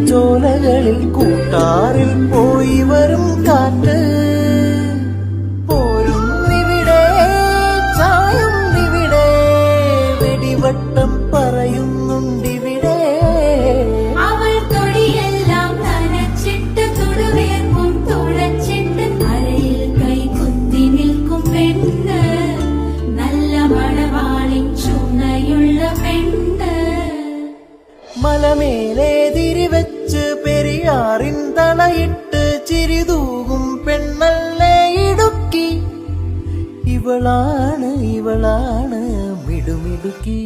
ചോലകളിൽ കൂട്ടാറിൽ പോയി വരും കാറ്റ് പോരുന്നിവിടെ ചായുന്നിവിടെ വെടിവട്ടം പറയുന്നുണ്ടിവിടെ അവൾ തൊടിയെല്ലാം നനച്ചിട്ട് തൊടുവേർപ്പും തുളച്ചിട്ട് അരയിൽ കൈ കുത്തി നിൽക്കും പെണ്ണ് നല്ല മണവാളിൻ ചുണയുള്ള പെണ്ണ് മലമേലെ തിരിവെച്ച് പെരിയാറിൻ തളയിട്ട് ചിരിതൂകും പെണ്ണല്ലേ ഇടുക്കി ഇവളാണ് മിടുമിടുക്കി